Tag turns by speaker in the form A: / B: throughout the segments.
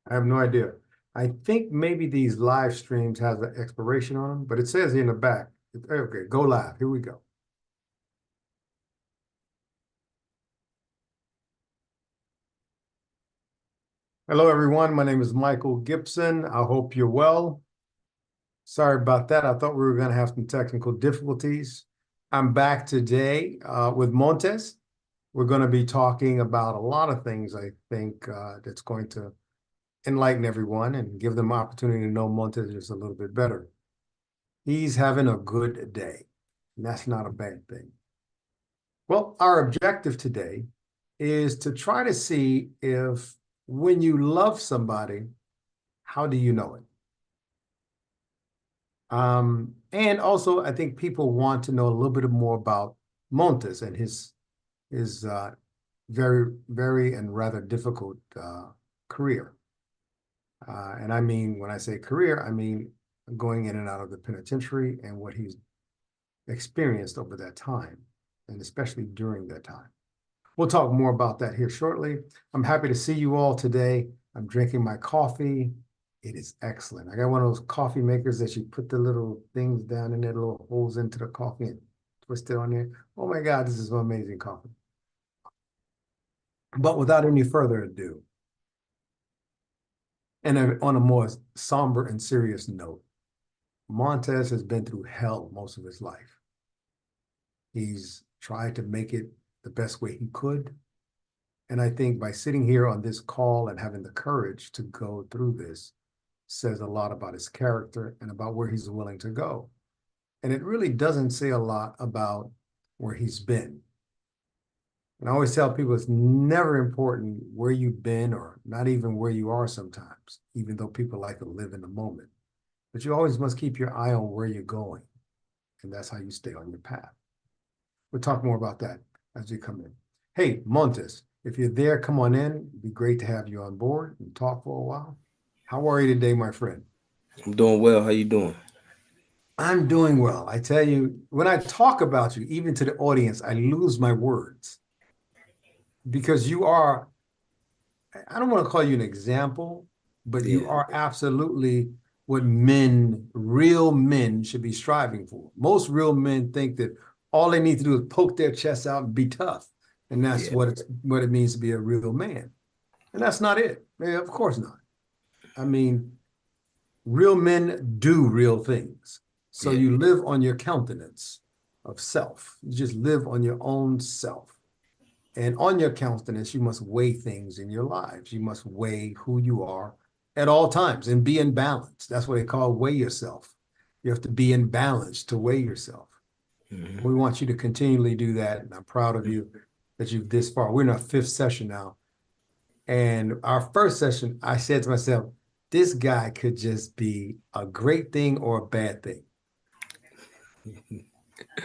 A: I have no idea. I think maybe these live streams has an expiration on them, but it says in the back. Okay, go live. Here we go. Hello, everyone. My name is Michael Gibson. I hope you're well. Sorry about that. I thought we were going to have some technical difficulties. I'm back today with Montez. We're going to be talking about a lot of things, I think, that's going to enlighten everyone and give them opportunity to know Montez just a little bit better. He's having a good day, and that's not a bad thing. Well, our objective today is to try to see if when you love somebody, how do you know it? And also, I think people want to know a little bit more about Montez and his very, very and rather difficult career. And I mean, when I say career, I mean going in and out of the penitentiary and what he's experienced over that time, and especially during that time. We'll talk more about that here shortly. I'm happy to see you all today. I'm drinking my coffee. It is excellent. I got one of those coffee makers that you put the little things down in there, little holes into the coffee and twist it on there. Oh my God, this is amazing coffee. But without any further ado, and on a more somber and serious note, Montez has been through hell most of his life. He's tried to make it the best way he could. And I think by sitting here on this call and having the courage to go through this says a lot about his character and about where he's willing to go. And it really doesn't say a lot about where he's been. And I always tell people it's never important where you've been or not even where you are sometimes, even though people like to live in the moment. But you always must keep your eye on where you're going. And that's how you stay on your path. We'll talk more about that as we come in. Hey, Montez, if you're there, come on in. It'd be great to have you on board and talk for a while. How are you today, my friend?
B: I'm doing well. How you doing?
A: I'm doing well. I tell you, when I talk about you, even to the audience, I lose my words because you are, I don't want to call you an example, but you
B: Yeah.
A: are absolutely what men, real men, should be striving for. Most real men think that all they need to do is poke their chest out and be tough. And that's
B: Yeah.
A: what it means to be a real man. And that's not it. Yeah, of course not. I mean, real men do real things. So
B: Yeah.
A: you live on your countenance of self. You just live on your own self. And on your countenance, you must weigh things in your lives. You must weigh who you are at all times and be in balance. That's what they call weigh yourself. You have to be in balance to weigh yourself.
B: Hmm.
A: We want you to continually do that. And I'm proud of you that you've this far. We're in our fifth session now. And our first session, I said to myself, this guy could just be a great thing or a bad thing.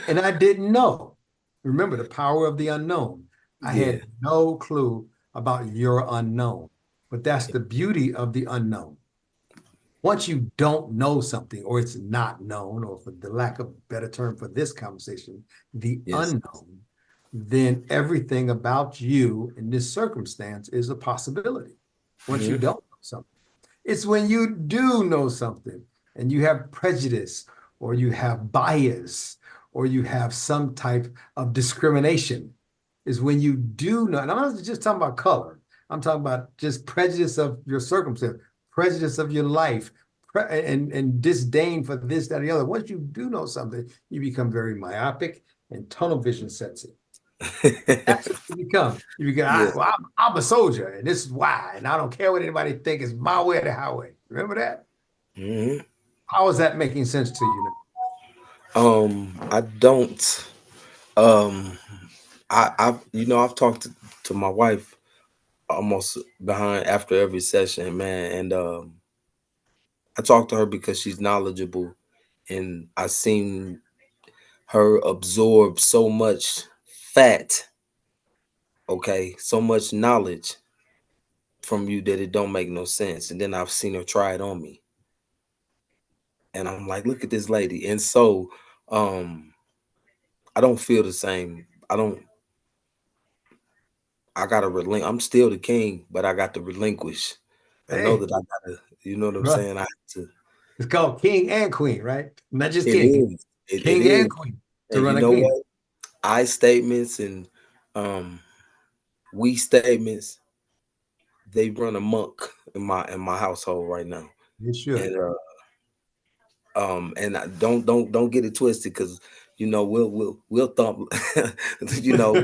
A: And I didn't know. Remember the power of the unknown. I
B: Yeah.
A: had no clue about your unknown, but that's the beauty of the unknown. Once you don't know something or it's not known, or for the lack of a better term for this conversation, the
B: Yes.
A: unknown, then everything about you in this circumstance is a possibility. Once you
B: Hmm.
A: don't know something, it's when you do know something and you have prejudice or you have bias or you have some type of discrimination, is when you do know. And I'm not just talking about color. I'm talking about just prejudice of your circumstance, prejudice of your life, and disdain for this, that, or the other. Once you do know something, you become very myopic and tunnel vision sets in. That's what you become. You become,
B: Yeah.
A: well, I'm a soldier, and this is why, and I don't care what anybody thinks. It's my way or the highway. Remember that?
B: Hmm.
A: How is that making sense to you now?
B: I don't. Um, I've talked to my wife almost behind after every session, man, and I talk to her because she's knowledgeable, and I seen her absorb so much fat, okay, so much knowledge from you that it don't make no sense, and then I've seen her try it on me. And I'm like, look at this lady. And so um I don't feel the same. I gotta I'm still the king, but I got to relinquish. I know
A: Hey,
B: that I gotta, you know what I'm
A: bro,
B: saying? I have to.
A: it's called king and queen, right? Not just
B: It
A: king,
B: is. It
A: king and
B: is.
A: queen to
B: And you
A: run a
B: know
A: kingdom.
B: what? I statements and um we statements, they run amok in my household right now.
A: It should.
B: And and don't get it twisted, because you know we'll thump. you know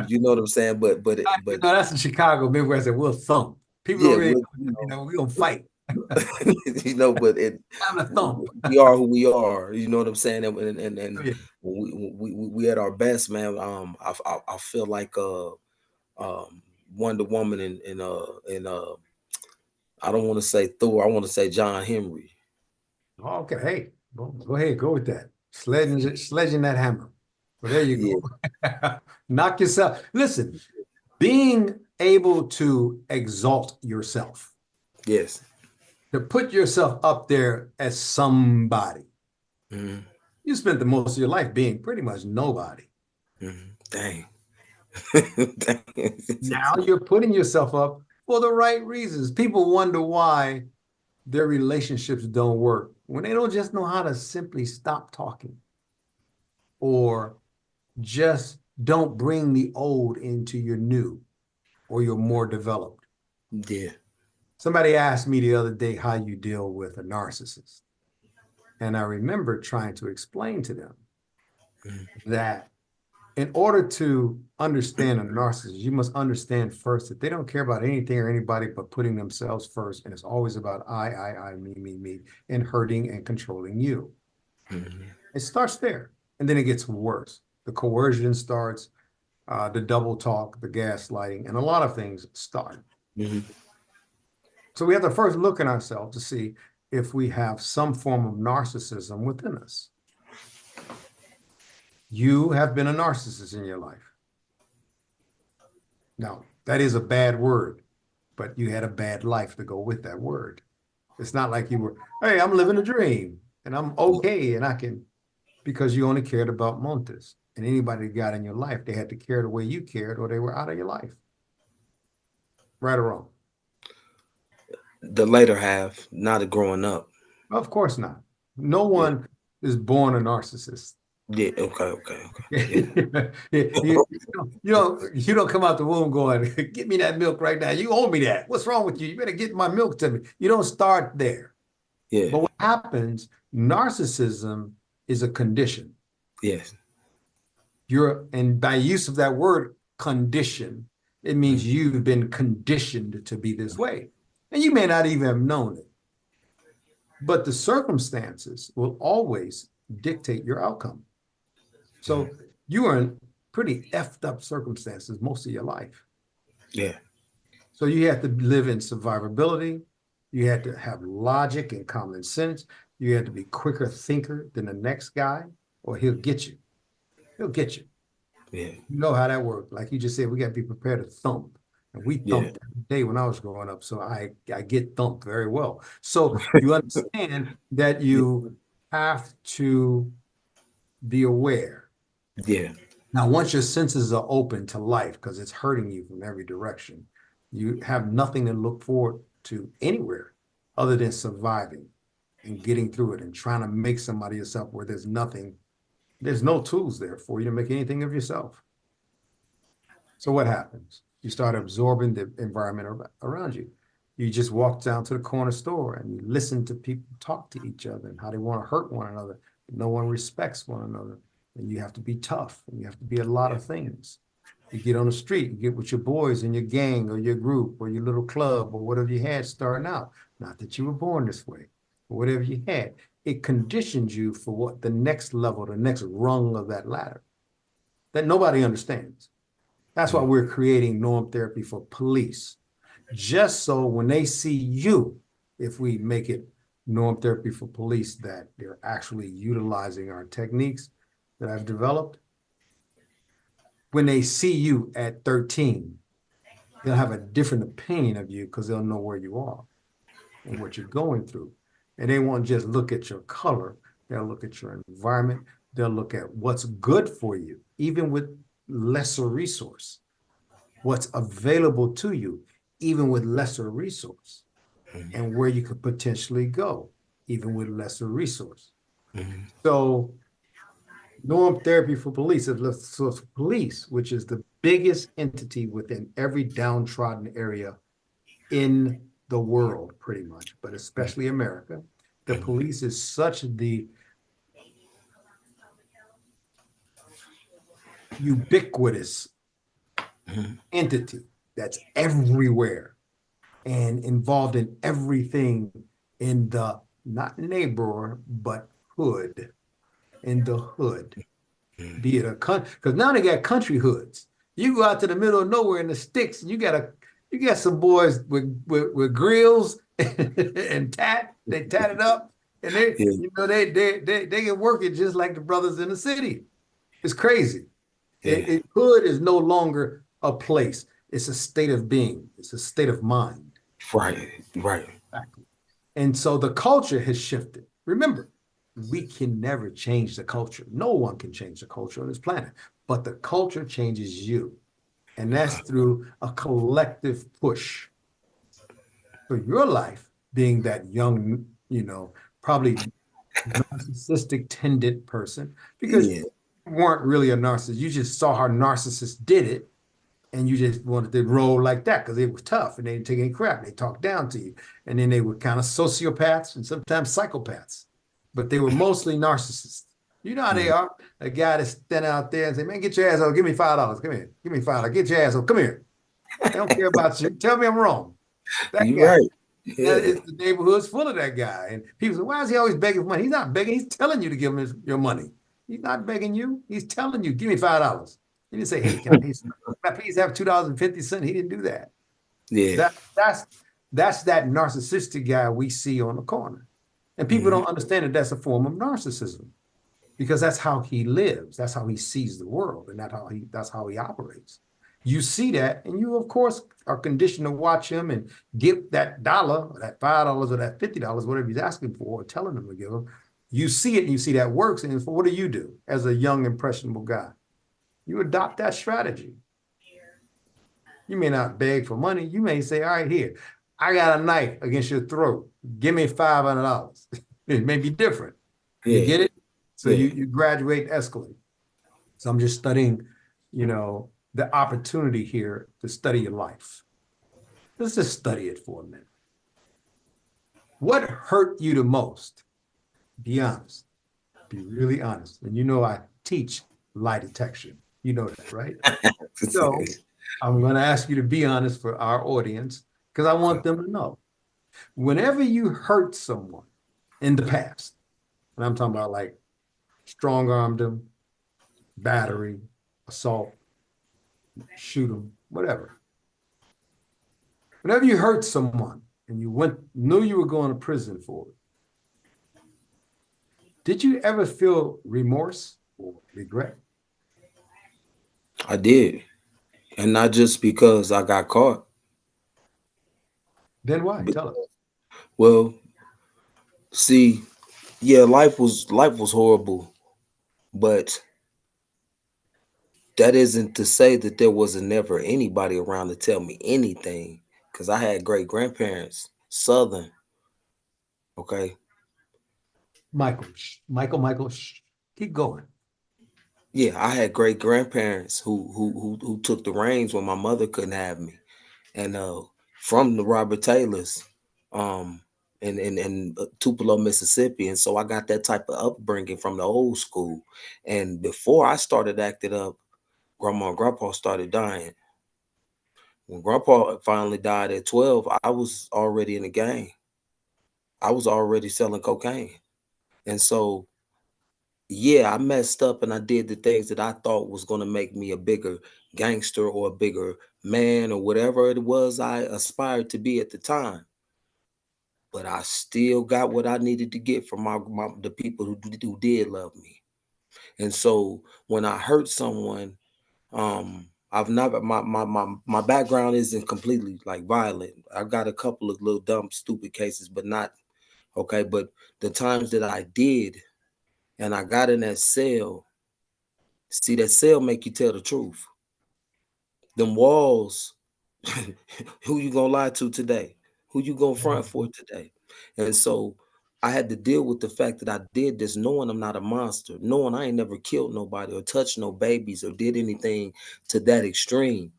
B: you know what I'm saying, but
A: That's in Chicago, Midwest, and we'll thump. People
B: yeah,
A: over here,
B: we'll,
A: we gonna fight.
B: but it
A: Time to thump.
B: we are who we are, you know what I'm saying,
A: Oh,
B: and
A: yeah.
B: we at our best, man. I feel like Wonder Woman and I don't want to say Thor, I want to say John Henry.
A: Okay, hey, go ahead, go with that. Sledging that hammer. Well, there you
B: Yeah.
A: go. Knock yourself. Listen, being able to exalt yourself,
B: Yes.
A: to put yourself up there as somebody.
B: Hmm.
A: You spent the most of your life being pretty much nobody.
B: Hmm. Dang. Dang.
A: Now you're putting yourself up for the right reasons. People wonder why their relationships don't work when they don't just know how to simply stop talking or just don't bring the old into your new or your more developed.
B: Yeah.
A: Somebody asked me the other day how you deal with a narcissist. And I remember trying to explain to them
B: Mhm.
A: that in order to understand a narcissist, you must understand first that they don't care about anything or anybody but putting themselves first. And it's always about I, me, and hurting and controlling you.
B: Mhm.
A: It starts there. And then it gets worse. The coercion starts, the double talk, the gaslighting, and a lot of things start.
B: Mhm.
A: So we have to first look at ourselves to see if we have some form of narcissism within us. You have been a narcissist in your life. Now, that is a bad word, but you had a bad life to go with that word. It's not like you were, hey, I'm living a dream and I'm okay and I can, because you only cared about Montez. And anybody that got in your life, they had to care the way you cared or they were out of your life. Right or wrong?
B: The later half, not a growing up.
A: Of course not. No
B: Yeah.
A: one is born a narcissist.
B: Yeah. Okay. Okay. Okay. Yeah.
A: You don't come out the womb going, get me that milk right now. You owe me that. What's wrong with you? You better get my milk to me. You don't start there.
B: Yeah.
A: But what happens, narcissism is a condition.
B: Yes.
A: And by use of that word condition, it means
B: Mhm.
A: you've been conditioned to be this way. And you may not even have known it. But the circumstances will always dictate your outcome.
B: Mhm.
A: So you are in pretty effed up circumstances most of your life.
B: Yeah.
A: So you have to live in survivability. You had to have logic and common sense. You had to be quicker thinker than the next guy, or he'll get you. He'll get you.
B: Yeah.
A: You know how that works. Like you just said, we got to be prepared to thump. And we
B: Yeah.
A: thumped every day when I was growing up. So I get thumped very well. So you understand that
B: Yeah.
A: you have to be aware.
B: Yeah.
A: Now, once your senses are open to life, because it's hurting you from every direction, you have nothing to look forward to anywhere other than surviving and getting through it and trying to make somebody yourself where there's nothing, there's no tools there for you to make anything of yourself. So what happens? You start absorbing the environment around you. You just walk down to the corner store and you listen to people talk to each other and how they want to hurt one another. No one respects one another. And you have to be tough and you have to be a lot
B: Yeah.
A: of things. You get on the street, you get with your boys in your gang or your group or your little club or whatever you had starting out. Not that you were born this way, but whatever you had, it conditions you for what the next level, the next rung of that ladder that nobody understands. That's why
B: Mhm.
A: we're creating norm therapy for police. Just so when they see you, if we make it norm therapy for police, that they're actually utilizing our techniques that I've developed. When they see you at 13, they'll have a different opinion of you because they'll know where you are and what you're going through. And they won't just look at your color, they'll look at your environment, they'll look at what's good for you, even with lesser resource, what's available to you, even with lesser resource. and where you could potentially go, even with lesser resource.
B: Mm-hmm.
A: So norm therapy for police is so police, which is the biggest entity within every downtrodden area in the world, pretty much, but especially America. The police is such the ubiquitous
B: Mm-hmm.
A: entity that's everywhere and involved in everything in the not neighbor, but hood, in the hood, be it a country, because now they got country hoods. You go out to the middle of nowhere in the sticks, and you got some boys with grills and they tat it up, and
B: Yeah.
A: they can work it just like the brothers in the city. It's crazy.
B: Yeah.
A: Hood is no longer a place. It's a state of being. It's a state of mind.
B: Right. Right.
A: Exactly. And so the culture has shifted. Remember, we can never change the culture. No one can change the culture on this planet, but the culture changes you. And that's through a collective push. For your life, being that young, probably narcissistic tended person, because
B: Yeah.
A: you weren't really a narcissist. You just saw how narcissists did it and you just wanted to roll like that because it was tough and they didn't take any crap. They talked down to you. And then they were kind of sociopaths and sometimes psychopaths, but they were mostly narcissists. You know how they
B: Mm.
A: are. A guy that's standing out there and say, man, get your ass over. Give me $5. Come here. Give me $5. Get your ass over. Come here. They don't care about you. Tell me I'm wrong. That
B: You're
A: guy.
B: right.
A: And
B: Yeah.
A: it's the neighborhood's full of that guy. And people say, why is he always begging for money? He's not begging. He's telling you to give him your money. He's not begging you. He's telling you, give me $5. He didn't say, hey, can I please have $2.50? He didn't do that.
B: Yeah.
A: That that's that narcissistic guy we see on the corner. And people
B: Mm-hmm.
A: don't understand that that's a form of narcissism because that's how he lives. That's how he sees the world, and that's how he operates. You see that, and you of course are conditioned to watch him and give that dollar, or that $5, or that $50, whatever he's asking for, or telling them to give him. You see it, and you see that works. And what do as a young impressionable guy? You adopt that strategy. You may not beg for money. You may say, all right, here, I got a knife against your throat. Give me $500. It may be different. You
B: Yeah.
A: get it? So
B: Yeah.
A: you graduate, escalate. So I'm just studying, the opportunity here to study your life. Let's just study it for a minute. What hurt you the most? Be honest. Be really honest. And I teach lie detection. You know that, right? So I'm going to ask you to be honest for our audience because I want them to know. Whenever you hurt someone in the past, and I'm talking about like strong armed them, battery, assault, shoot them, whatever. Whenever you hurt someone and knew you were going to prison for it, did you ever feel remorse or regret?
B: I did. And not just because I got caught.
A: Then why?
B: But,
A: Tell us.
B: well, see, yeah, life was horrible, but that isn't to say that there wasn't never anybody around to tell me anything. Cause I had great grandparents, Southern. Okay.
A: Michael, keep going.
B: Yeah, I had great grandparents who took the reins when my mother couldn't have me. And from the Robert Taylors, um, in Tupelo, Mississippi, and so I got that type of upbringing from the old school. And before I started acting up, Grandma and Grandpa started dying. When Grandpa finally died at 12, I was already in the game. I was already selling cocaine, and so yeah, I messed up and I did the things that I thought was going to make me a bigger gangster or a bigger man or whatever it was I aspired to be at the time. But I still got what I needed to get from the people who did love me. And so when I hurt someone, I've never my background isn't completely like violent. I've got a couple of little dumb stupid cases, but not okay. But the times that I did and I got in that cell, see that cell make you tell the truth. Them walls, who you gonna lie to today? Who you gonna front
A: Mhm.
B: for today? And so I had to deal with the fact that I did this knowing I'm not a monster, knowing I ain't never killed nobody or touched no babies or did anything to that extreme,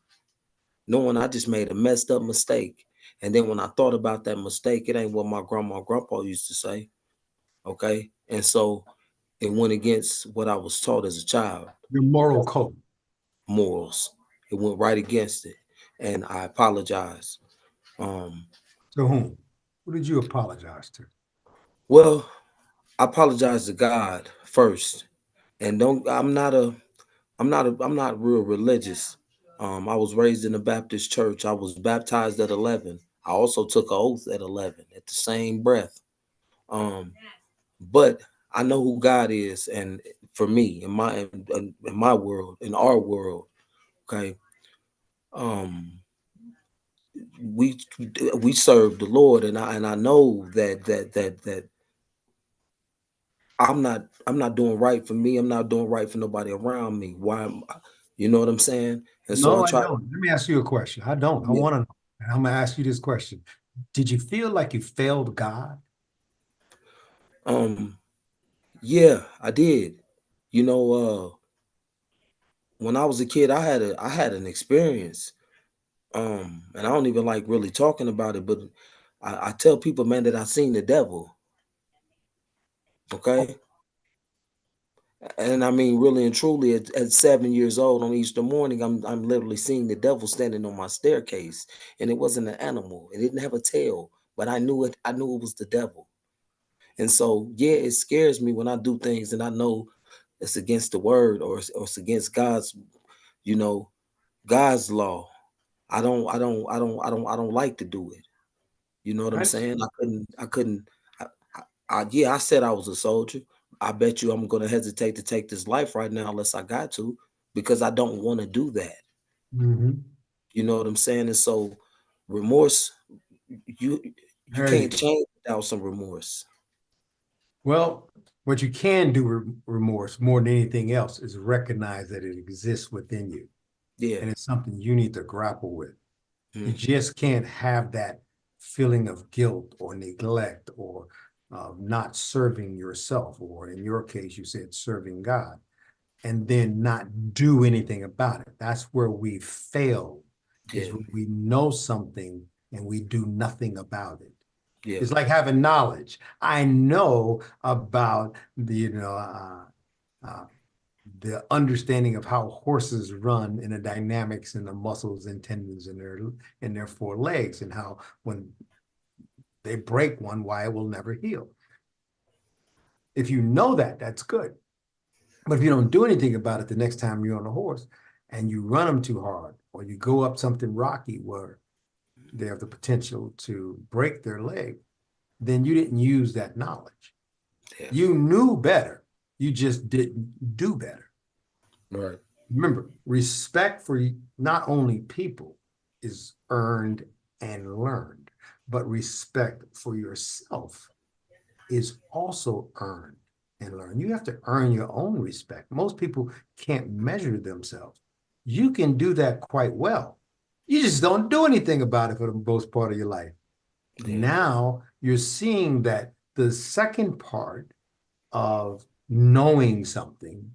B: knowing I just made a messed up mistake. And then when I thought about that mistake, it ain't what my grandma and grandpa used to say. Okay. And so it went against what I was taught as a child,
A: Your moral code.
B: morals. It went right against it. And I apologize. Um,
A: To whom? Who did you apologize to?
B: well, I apologize to God first. And don't I'm not real religious. I was raised in a Baptist church. I was baptized at 11. I also took an oath at 11 at the same breath. Um, but I know who God is, and for me, in my world, in our world, okay, um, we we serve the Lord, and I know that I'm not doing right for me. I'm not doing right for nobody around me. You know what I'm saying? And so I
A: No, I
B: try.
A: don't. Let me ask you a question. I don't. I
B: Yeah,
A: want to know. And I'm going to ask you this question. Did you feel like you failed God?
B: um, yeah, I did. You know, when I was a kid, I had an experience. And I don't even like really talking about it, but I tell people, man, that I seen the devil.
A: Oh,
B: Okay. And I mean, really and truly, at 7 years old on Easter morning, I'm literally seeing the devil standing on my staircase, and it wasn't an animal. It didn't have a tail, but I knew it. I knew it was the devil. And so, yeah, it scares me when I do things and I know it's against the word or it's against God's, you know, God's law. I don't like to do it. You know what I'm
A: I,
B: saying? I couldn't. Yeah, I said I was a soldier. I bet you I'm gonna hesitate to take this life right now unless I got to, because I don't want to do that.
A: mhm.
B: You know what I'm saying? And so remorse, you
A: I
B: you
A: hear
B: can't
A: you.
B: change without some remorse.
A: Well, what you can do with remorse more than anything else is recognize that it exists within you.
B: Yeah.
A: And it's something you need to grapple with. You
B: Mhm.
A: just can't have that feeling of guilt or neglect or not serving yourself, or in your case, you said serving God, and then not do anything about it. That's where we fail, is
B: Yeah.
A: when we know something and we do nothing about it.
B: Yeah.
A: It's like having knowledge. I know about uh, the understanding of how horses run and the dynamics and the muscles and tendons in their four legs, and how when they break one, why it will never heal. If you know that, that's good. But if you don't do anything about it the next time you're on a horse and you run them too hard, or you go up something rocky where they have the potential to break their leg, then you didn't use that knowledge.
B: Yeah.
A: You knew better. You just didn't do better.
B: Right.
A: Remember, respect for not only people is earned and learned, but respect for yourself is also earned and learned. You have to earn your own respect. Most people can't measure themselves. You can do that quite well. You just don't do anything about it for the most part of your life.
B: Yeah.
A: Now you're seeing that the second part of knowing something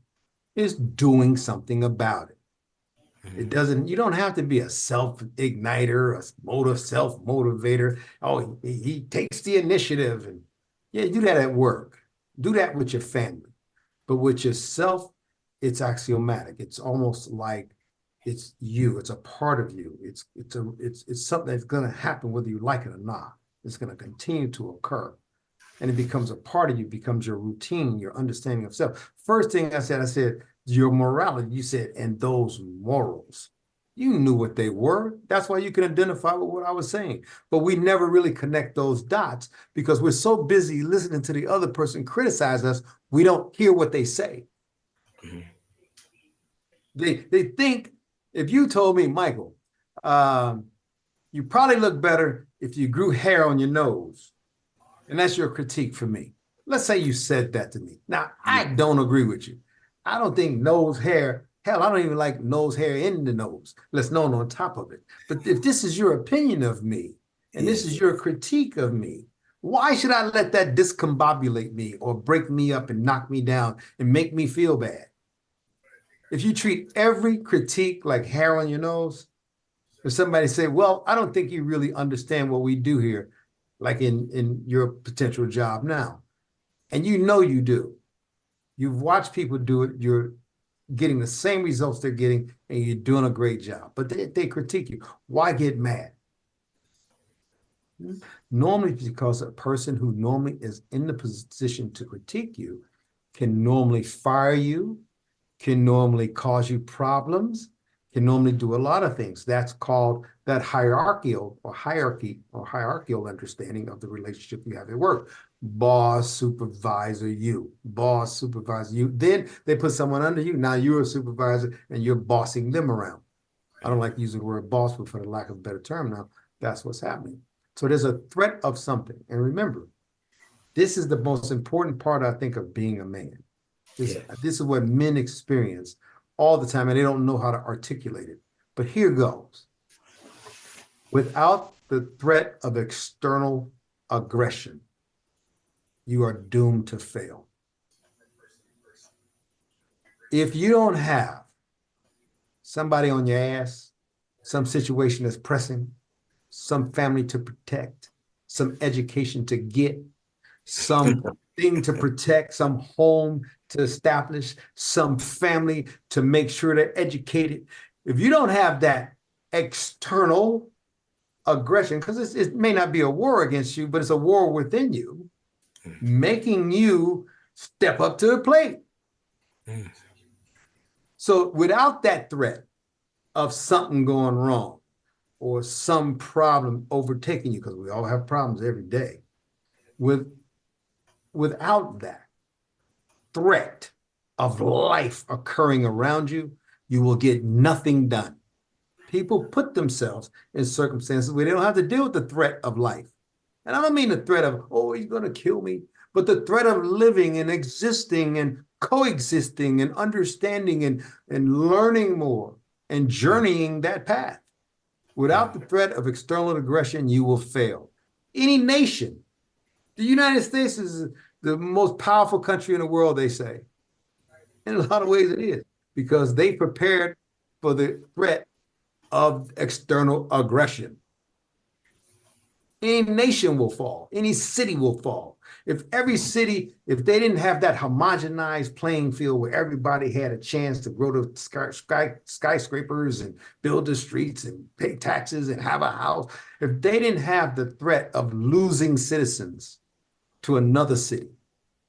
A: is doing something about it. It
B: Mhm.
A: doesn't, you don't have to be a self-igniter, self-motivator. Oh, he takes the initiative. And yeah, do that at work. Do that with your family. But with yourself, it's axiomatic. It's almost like it's you. It's a part of you. It's something that's gonna happen whether you like it or not. It's gonna continue to occur. And it becomes a part of you, becomes your routine, your understanding of self. First thing I said, your morality. You said, and those morals. You knew what they were. That's why you can identify with what I was saying. But we never really connect those dots because we're so busy listening to the other person criticize us, we don't hear what they say.
B: Mhm.
A: They think, if you told me, Michael, um, you probably look better if you grew hair on your nose. And that's your critique for me. Let's say you said that to me. Now, I
B: Yeah.
A: don't agree with you. I don't think nose hair, hell, I don't even like nose hair in the nose, let's alone on top of it. But if this is your opinion of me, And this is your critique of me. Why should I let that discombobulate me or break me up and knock me down and make me feel bad? If you treat every critique like hair on your nose, if somebody say, well, I don't think you really understand what we do here, like in your potential job now, and you know you do. You've watched people do it. You're getting the same results they're getting, and you're doing a great job. But they critique you. Why get mad? Normally, because a person who normally is in the position to critique you can normally fire you, can normally cause you problems, can normally do a lot of things. That's called that hierarchical understanding of the relationship you have at work. Boss, supervisor, you. Boss, supervisor, you. Then they put someone under you. Now you're a supervisor and you're bossing them around. I don't like using the word boss, but for the lack of a better term now, that's what's happening. So there's a threat of something. And remember, this is the most important part, I think, of being a man. This is what men experience all the time, and they don't know how to articulate it. But here goes. Without the threat of external aggression, you are doomed to fail. If you don't have somebody on your ass, some situation that's pressing, some family to protect, some education to get, some thing to protect, some home to establish, some family to make sure they're educated. If you don't have that external aggression, because it may not be a war against you, but it's a war within you, making you step up to the plate. So without that threat of something going wrong or some problem overtaking you, because we all have problems every day, without that threat of life occurring around you, you will get nothing done. People put themselves in circumstances where they don't have to deal with the threat of life. And I don't mean the threat of, oh, you're going to kill me, but the threat of living and existing and coexisting and understanding and learning more and journeying that path. Without the threat of external aggression, you will fail. Any nation, the United States is the most powerful country in the world, they say. In a lot of ways it is, because they prepared for the threat of external aggression. Any nation will fall. Any city will fall. If every city, if they didn't have that homogenized playing field where everybody had a chance to grow to skyscrapers and build the streets and pay taxes and have a house, if they didn't have the threat of losing citizens to another city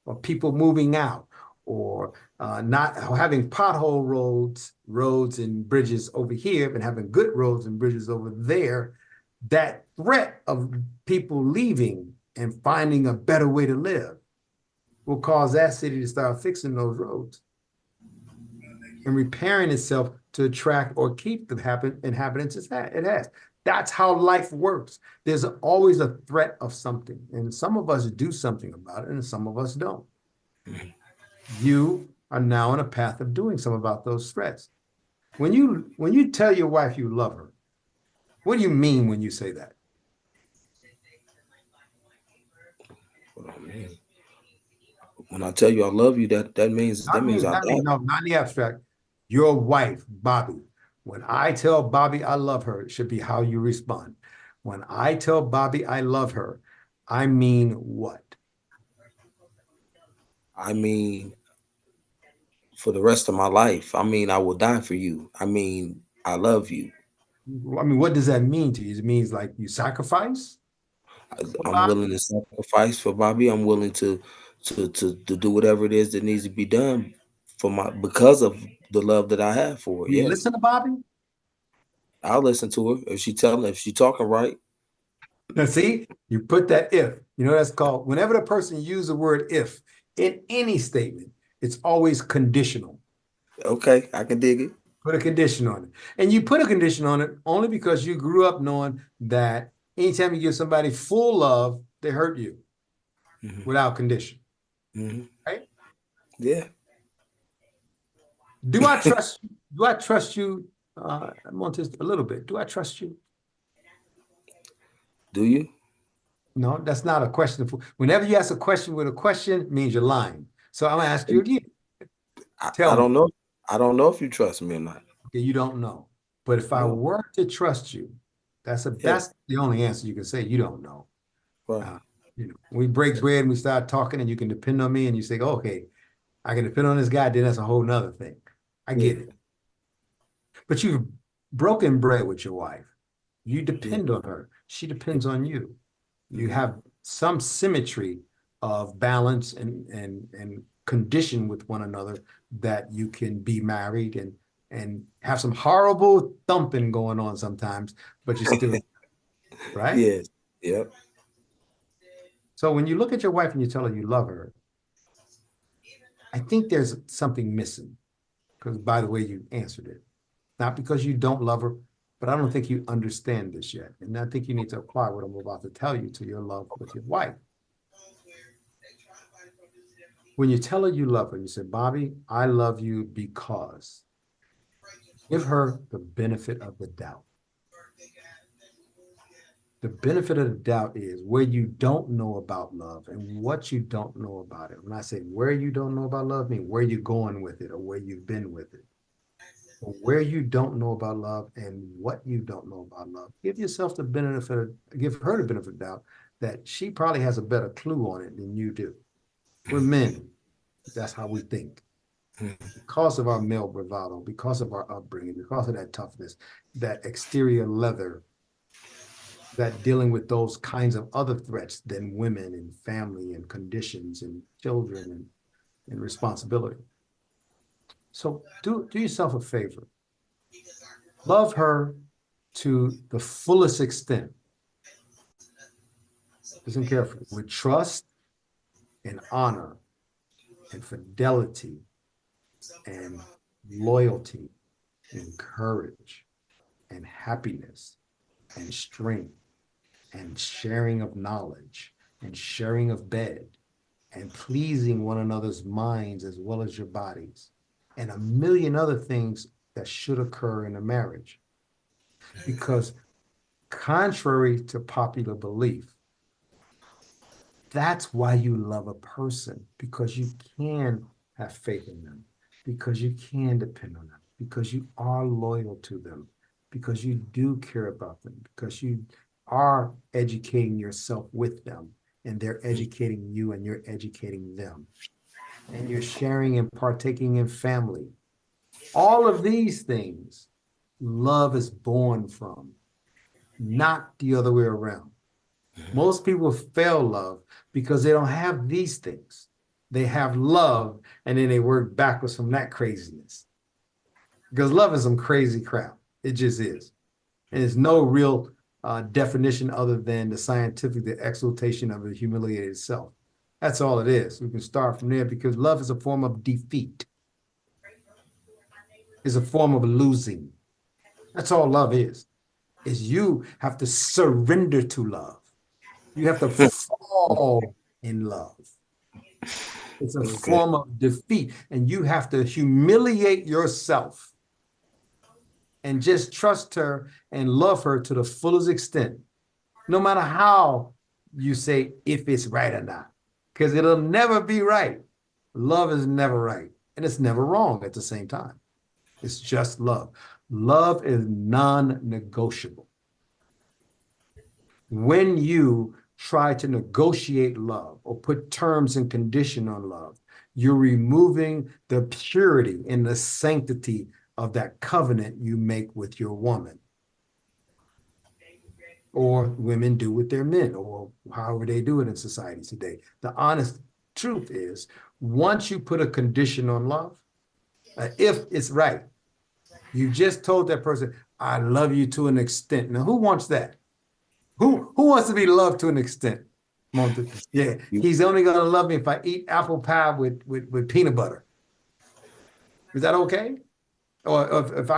A: or people moving out or not having pothole roads and bridges over here and having good roads and bridges over there, that threat of people leaving and finding a better way to live will cause that city to start fixing those roads and repairing itself to attract or keep the inhabitants it has. That's how life works. There's always a threat of something, and some of us do something about it, and some of us don't. You are now on a path of doing something about those threats. When you tell your wife you love her, what do you mean when you say that?
B: When I tell you I love you, that means I
A: No, not in the abstract. Your wife, Bobby. When I tell Bobby I love her, it should be how you respond. When I tell Bobby I love her, I mean what?
B: I mean, for the rest of my life. I mean, I will die for you. I mean, I love you.
A: I mean, what does that mean to you? It means like you sacrifice?
B: I'm willing to sacrifice for Bobby. I'm willing to do whatever it is that needs to be done because of the love that I have for her.
A: You
B: Yes,
A: listen to Bobby?
B: I'll listen to her if she talking right.
A: Now, see, you put that if. You know, that's called, whenever the person uses the word if in any statement, it's always conditional.
B: Okay, I can dig it.
A: Put a condition on it. And you put a condition on it only because you grew up knowing that anytime you give somebody full love, they hurt you without condition. Right?
B: Yeah.
A: Do I trust you? Do I trust you, Montez, a little bit? Do I trust you?
B: Do you?
A: No, that's not a question. Whenever you ask a question with a question, it means you're lying. So I'm gonna ask you again.
B: I
A: Tell me.
B: don't know. I don't know if you trust me or not.
A: Okay, you don't know. But if I
B: No.
A: were to trust you,
B: Yeah.
A: that's the only answer you can say. You don't know.
B: Right.
A: Uh, we break bread and we start talking, and you can depend on me, and you say, oh, "Okay, I can depend on this guy." Then that's a whole nother thing. I
B: Yeah.
A: get it. But you've broken bread with your wife. You
B: Yeah.
A: depend on her. She
B: Yeah.
A: depends on you. You
B: Mhm.
A: have some symmetry of balance and condition with one another that you can be married and have some horrible thumping going on sometimes, but you still, right?
B: Yes. Yep.
A: So when you look at your wife and you tell her you love her, I think there's something missing because by the way you answered it, not because you don't love her, but I don't think you understand this yet. And I think you need to apply what I'm about to tell you to your love with your wife. When you tell her you love her, you say, Bobby, I love you because give her the benefit of the doubt. The benefit of the doubt is where you don't know about love and what you don't know about it. When I say where you don't know about love, I mean where you're going with it or where you've been with it. Or where you don't know about love and what you don't know about love. Give yourself the benefit of, give her the benefit of the doubt that she probably has a better clue on it than you do. We're men. That's how we think. Because of our male bravado, because of our upbringing, because of that toughness, that exterior leather, that dealing with those kinds of other threats than women and family and conditions and children and responsibility. So do yourself a favor. Love her to the fullest extent. Listen carefully. With trust and honor and fidelity and loyalty and courage and happiness and strength and sharing of knowledge and sharing of bed and pleasing one another's minds as well as your bodies and a million other things that should occur in a marriage. Because contrary to popular belief, that's why you love a person, because you can have faith in them, because you can depend on them, because you are loyal to them, because you do care about them, because you are educating yourself with them, and they're educating you and you're educating them, and you're sharing and partaking in family. All of these things, love is born from, not the other way around. Most people fail love because they don't have these things. They have love and then they work backwards from that craziness. Because love is some crazy crap. It just is. And there's no real definition other than the scientific, the exaltation of the humiliated self. That's all it is. We can start from there because love is a form of defeat. It's a form of losing. That's all love is you have to surrender to love. You have to fall in love. It's a
B: Okay.
A: form of defeat, and you have to humiliate yourself and just trust her and love her to the fullest extent, no matter how you say if it's right or not, because it'll never be right. Love is never right, and it's never wrong at the same time. It's just love. Love is non-negotiable. When you try to negotiate love or put terms and condition on love, you're removing the purity and the sanctity of that covenant you make with your woman, or women do with their men, or however they do it in society today. The honest truth is, once you put a condition on love, if it's right, you just told that person, I love you to an extent. Now, who wants that? Who wants to be loved to an extent? Montez? Yeah,
B: You,
A: he's only gonna love me if I eat apple pie with peanut butter. Is that okay? Or if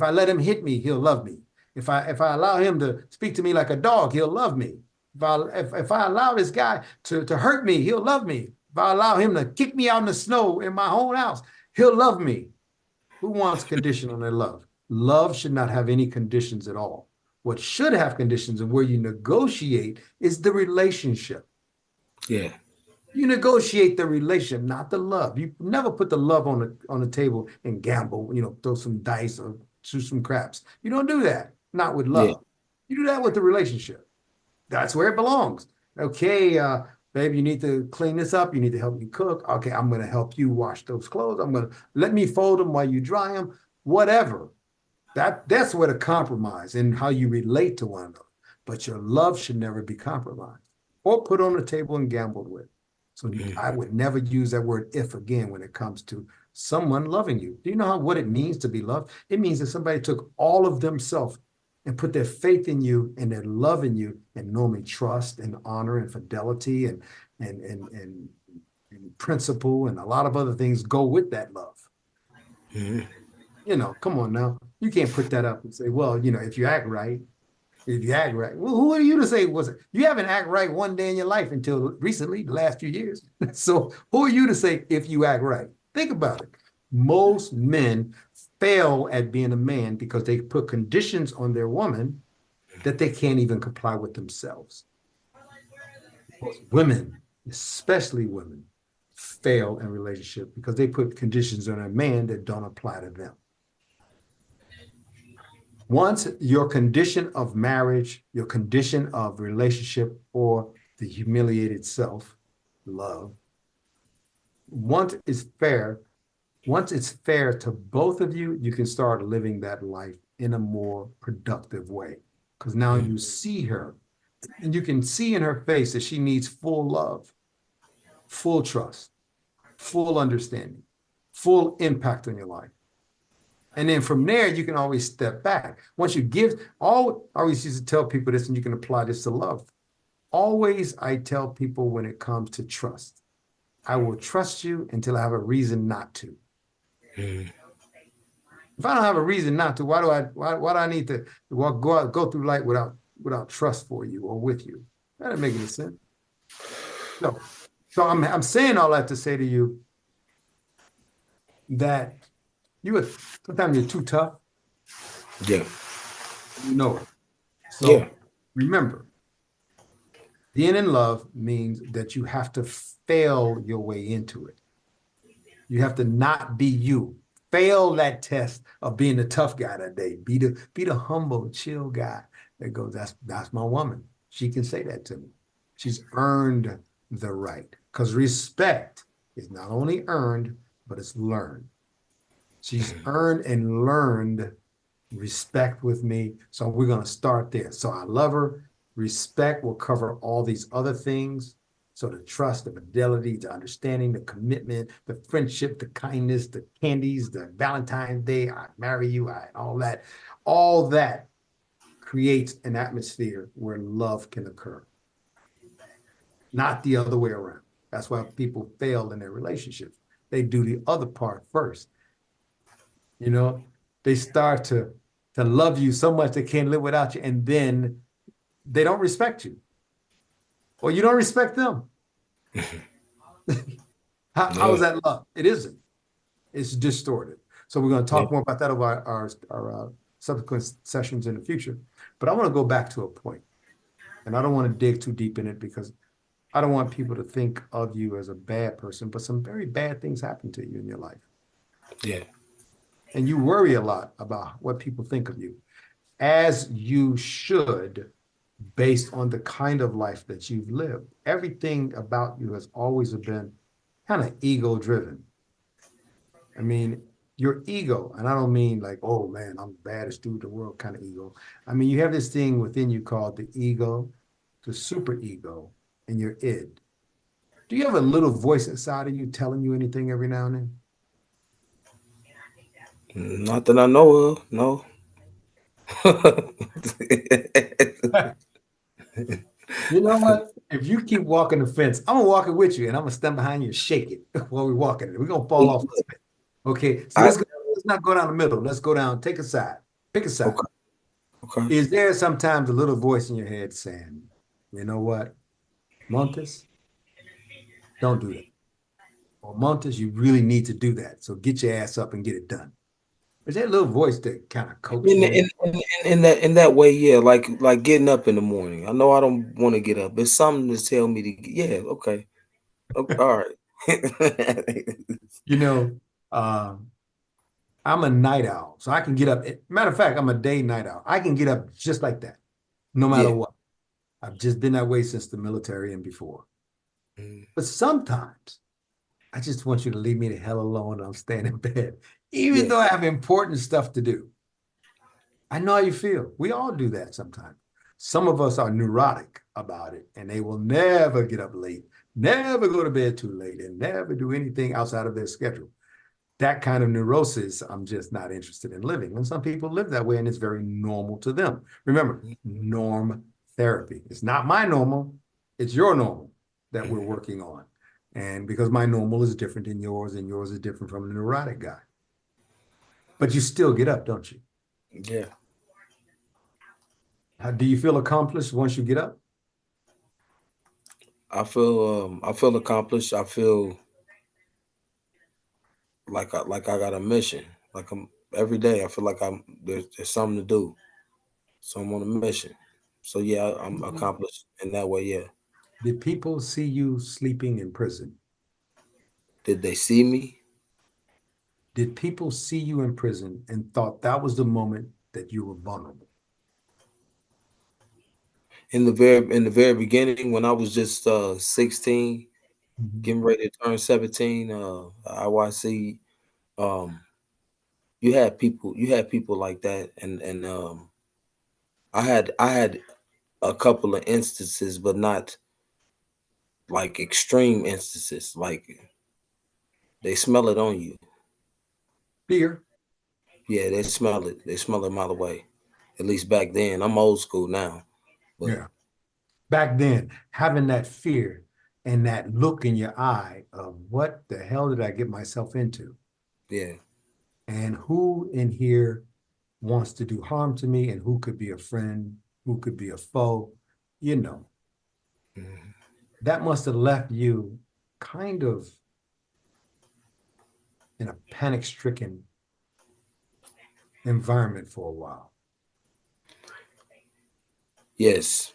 A: I let him hit me, he'll love me. If I allow him to speak to me like a dog, he'll love me. If I allow this guy to hurt me, he'll love me. If I allow him to kick me out in the snow in my own house, he'll love me. Who wants conditional in their love? Love should not have any conditions at all. What should have conditions and where you negotiate is the relationship.
B: Yeah.
A: You negotiate the relationship, not the love. You never put the love on the table and gamble, throw some dice or shoot some craps. You don't do that. Not with
B: Yeah.
A: love. You do that with the relationship. That's where it belongs. Okay, babe, you need to clean this up. You need to help me cook. Okay, I'm going to help you wash those clothes. I'm going to let me fold them while you dry them. Whatever. That's where the compromise and how you relate to one another. But your love should never be compromised or put on the table and gambled with. So I would never use that word if again when it comes to someone loving you. Do you know what it means to be loved? It means that somebody took all of themselves and put their faith in you and their love in you, and normally trust and honor and fidelity and principle and a lot of other things go with that love. Come on now. You can't put that up and say, well, if you act right, well, who are you to say was it? You haven't act right one day in your life until recently, the last few years. So who are you to say if you act right? Think about it. Most men fail at being a man because they put conditions on their woman that they can't even comply with themselves. Most women, especially women, fail in relationship because they put conditions on a man that don't apply to them. Once your condition of marriage, your condition of relationship, or the humiliated self, love, once it's fair to both of you, you can start living that life in a more productive way. Because now you see her and you can see in her face that she needs full love, full trust, full understanding, full impact on your life. And then from there, you can always step back. Once you give, I always used to tell people this, and you can apply this to love. Always, I tell people when it comes to trust, I will trust you until I have a reason not to. If I don't have a reason not to, why do I need to go through life without trust for you or with you? That doesn't make any sense. No. So I'm saying all that to say to you that sometimes you're too tough.
B: Yeah.
A: You know it.
B: Yeah.
A: So remember, being in love means that you have to fail your way into it. You have to not be you. Fail that test of being the tough guy that day. Be the humble, chill guy that goes, that's my woman. She can say that to me. She's earned the right. Because respect is not only earned, but it's learned. She's earned and learned respect with me. So we're going to start there. So I love her. Respect will cover all these other things. So the trust, the fidelity, the understanding, the commitment, the friendship, the kindness, the candies, the Valentine's Day, I marry you, all that creates an atmosphere where love can occur, not the other way around. That's why people fail in their relationships. They do the other part first. They start to love you so much they can't live without you, and then they don't respect you, or you don't respect them. How is that love? It isn't. It's distorted. So we're going to talk more about that over our subsequent sessions in the future. But I want to go back to a point, and I don't want to dig too deep in it because I don't want people to think of you as a bad person, but some very bad things happen to you in your life.
B: Yeah.
A: And you worry a lot about what people think of you, as you should, based on the kind of life that you've lived. Everything about you has always been kind of ego driven. I mean, your ego, and I don't mean like, oh man, I'm the baddest dude in the world kind of ego. I mean, you have this thing within you called the ego, the super ego, and your id. Do you have a little voice inside of you telling you anything every now and then?
B: Not that I know of. No.
A: You know what? If you keep walking the fence, I'm gonna walk it with you, and I'm gonna stand behind you and shake it while we're walking it. We're gonna fall off this fence. Okay, so
B: I
A: let's not go down the middle. Let's go down, take a side, pick a side.
B: okay. Okay.
A: Is there sometimes a little voice in your head saying, you know what, Montez, don't do that. Or Montez, you really need to do that. So get your ass up and get it done. There's that little voice that kind of coax
B: In,
A: you in.
B: in, in that way, yeah, like getting up in the morning. I know I don't want to get up. It's something to tell me to yeah, okay. All right.
A: You know, um, I'm a night owl, so I can get up. Matter of fact, I'm a day night owl. I can get up just like that, no matter
B: Yeah.
A: what. I've just been that way since the military and before.
B: Mhm.
A: But sometimes I just want you to leave me the hell alone and I'm staying in bed, even
B: Yeah.
A: though I have important stuff to do. I know how you feel. We all do that sometimes. Some of us are neurotic about it and they will never get up late, never go to bed too late, and never do anything outside of their schedule. That kind of neurosis, I'm just not interested in living. And some people live that way and it's very normal to them. Remember, norm therapy. It's not my normal, it's your normal that we're
B: Mhm.
A: working on. And because my normal is different than yours, and yours is different from the neurotic guy. But you still get up, don't you?
B: Yeah.
A: How, do you feel accomplished once you get up?
B: I feel accomplished. I feel like I got a mission. Like I'm every day I feel like there's something to do. So I'm on a mission. So yeah, I'm accomplished in that way, yeah.
A: Did people see you sleeping in prison?
B: Did they see me?
A: Did people see you in prison and thought that was the moment that you were vulnerable?
B: In the very beginning when I was just 16,
A: Mhm.
B: getting ready to turn 17, IYC, um, you had people like that and I had a couple of instances, but not like extreme instances. Like they smell it on you.
A: Fear.
B: Yeah, they smell it. They smell it a mile away. At least back then. I'm old school now, but
A: Yeah. Back then, having that fear and that look in your eye of what the hell did I get myself into?
B: yeah.
A: And who in here wants to do harm to me, and who could be a friend, who could be a foe, you know,
B: Mhm.
A: that must have left you kind of in a panic-stricken environment for a while.
B: Yes,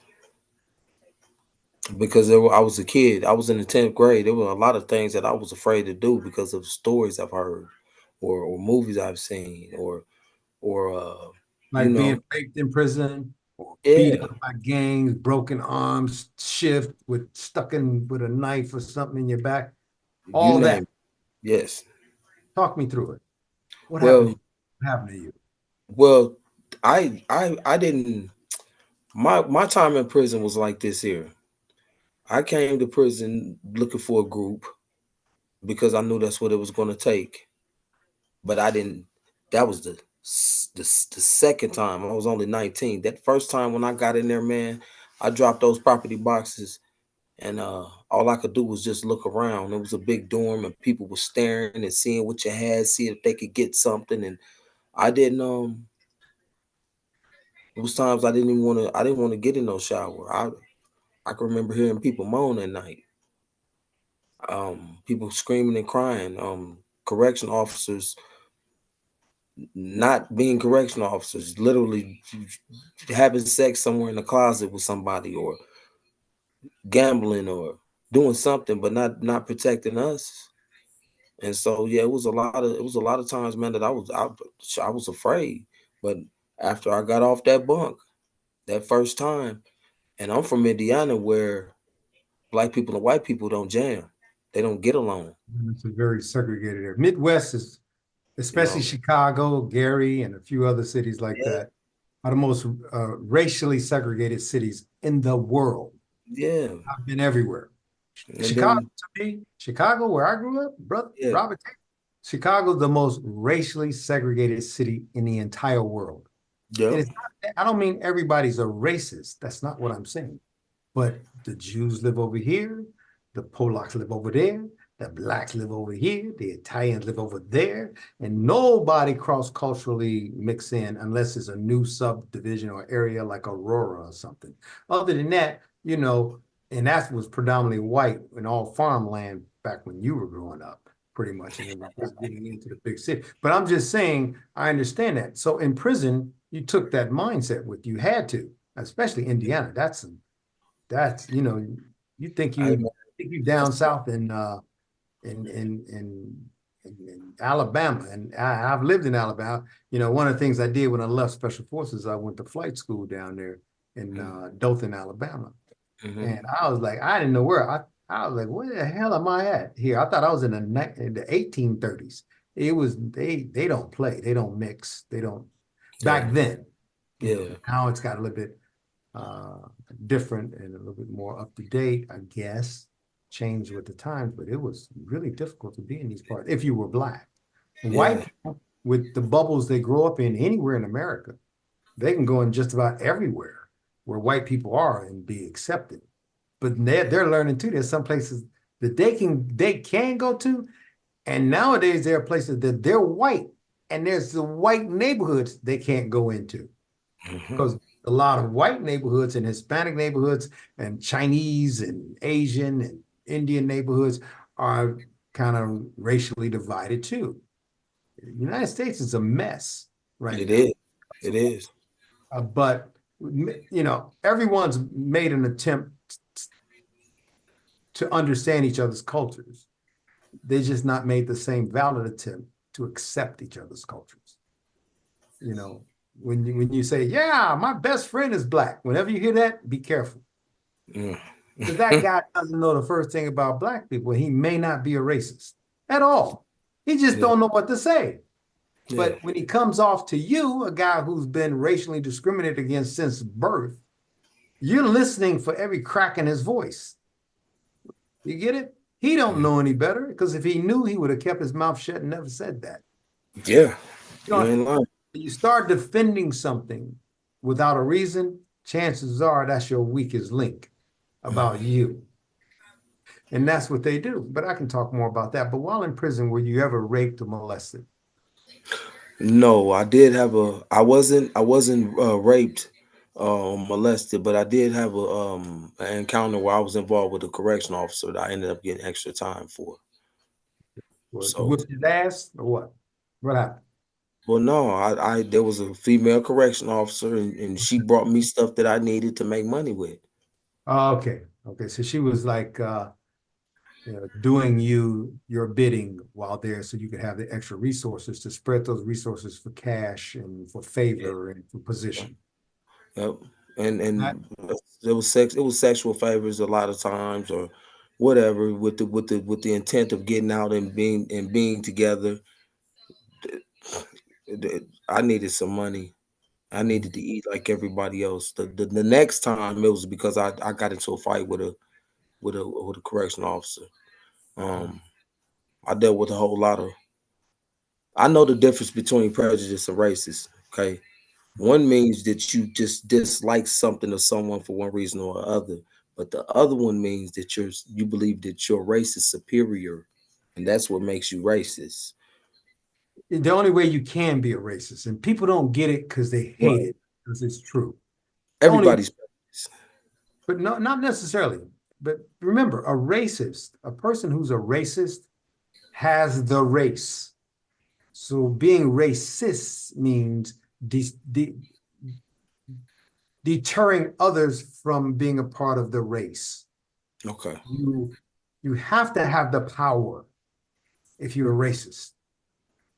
B: because I was a kid. I was in the 10th grade. There were a lot of things that I was afraid to do because of stories I've heard or movies I've seen or you
A: Like being
B: know,
A: raped in prison or beat
B: yeah,
A: up by gangs, broken arms, shift with stuck in with a knife or something in your back,
B: you
A: all
B: name
A: that.
B: it. Yes.
A: Talk me through it. What happened?
B: Well,
A: What happened to you?
B: well, I didn't my time in prison was like this here. I came to prison looking for a group because I knew that's what it was going to take. But I didn't. That was the second time. I was only 19. That first time when I got in there, man, I dropped those property boxes, and all I could do was just look around. It was a big dorm, and people were staring and seeing what you had, see if they could get something. And I didn't. It was times I didn't even want to. I didn't want to get in no shower. I can remember hearing people moan at night. People screaming and crying. Correction officers not being correctional officers, literally having sex somewhere in the closet with somebody or gambling or doing something, but not protecting us. And so yeah, it was a lot of times, man, that I was afraid. But after I got off that bunk that first time, and I'm from Indiana where black people and white people don't jam. They don't get along,
A: It's a very segregated area. Midwest is,
B: you
A: especially
B: know.
A: Chicago, Gary, and a few other cities like
B: Yeah,
A: that, are the most racially segregated cities in the world.
B: yeah.
A: I've been everywhere.
B: And
A: Chicago,
B: then
A: to me, Chicago, where I grew up, brother
B: yeah,
A: Robert, Chicago's the most racially segregated city in the entire world. And
B: yep,
A: it's not, I don't mean everybody's a racist. That's not what I'm saying. But the Jews live over here, the Polacks live over there, the blacks live over here, the Italians live over there, and nobody cross-culturally mix in unless it's a new subdivision or area like Aurora or something. Other than that, and that was predominantly white and all farmland back when you were growing up. pretty much, and it was just getting into the big city. But I'm just saying, I understand that. So in prison, you took that mindset with you. You had to, especially Indiana. That's you
B: I man,
A: think you down
B: that's
A: south in in in, in Alabama, and I've lived in Alabama. One of the things I did when I left Special Forces, I went to flight school down there in Dothan, Alabama.
B: mm-hmm.
A: And I was like, I didn't know where. I was like, where the hell am I at here? I thought I was in the 1830s. It was they don't play, they don't mix, they don't
B: Yeah,
A: back then.
B: yeah,
A: Now it's got a little bit uh different and a little bit more up to date, I guess. Changed with the times, but it was really difficult to be in these parts if you were black. White
B: yeah,
A: people with the bubbles they grow up in anywhere in America, they can go in just about everywhere where white people are and be accepted. But they're learning too. There's some places that they can go to, and nowadays there are places that they're white, and there's the white neighborhoods they can't go into
B: mm-hmm.
A: because a lot of white neighborhoods and Hispanic neighborhoods and Chinese and Asian and Indian neighborhoods are kind of racially divided too. The United States is a mess right
B: It
A: now.
B: is, it is.
A: But everyone's made an attempt to understand each other's cultures. They just not made the same valid attempt to accept each other's cultures. When you say, "Yeah, my best friend is black," whenever you hear that, be careful
B: Mm.
A: because that guy doesn't know the first thing about black people. He may not be a racist at all. He just
B: Yeah,
A: don't know what to say.
B: yeah,
A: But when he comes off to you, a guy who's been racially discriminated against since birth, you're listening for every crack in his voice. You get it? He don't
B: mm.
A: know any better because if he knew, he would have kept his mouth shut and never said that.
B: Yeah.
A: You
B: You
A: know,
B: ain't lying.
A: you start defending something without a reason, chances are that's your weakest link about you. And that's what they do. But I can talk more about that. But while in prison, were you ever raped or molested?
B: No, I did have a. I wasn't raped, molested, but I did have a an encounter where I was involved with a correction officer that I ended up getting extra time for.
A: Or you
B: So,
A: whipped his ass or what? What happened?
B: well, no, I there was a female correction officer, and she brought me stuff that I needed to make money with.
A: Oh, okay. Okay. So she was like doing your bidding while there so you could have the extra resources to spread those resources for cash and for
B: Yeah,
A: favor and for
B: yeah,
A: position.
B: yep. And
A: That,
B: it was sexual favors a lot of times, or whatever, with the intent of getting out and being together. I needed some money. I needed to eat like everybody else. The next time it was because I got into a fight with a correction officer. Um, I dealt with a whole lot of. I know the difference between prejudice and racist. Okay, one means that you just dislike something or someone for one reason or other, but the other one means that you believe that your race is superior, and that's what makes you racist.
A: the only way you can be a racist, and people don't get it because they hate
B: Right.
A: it because it's true. Only,
B: Everybody's prejudiced.
A: but no, not necessarily. But remember, a person who's a racist has the race. So being racist means deterring others from being a part of the race.
B: Okay.
A: You have to have the power if you're a racist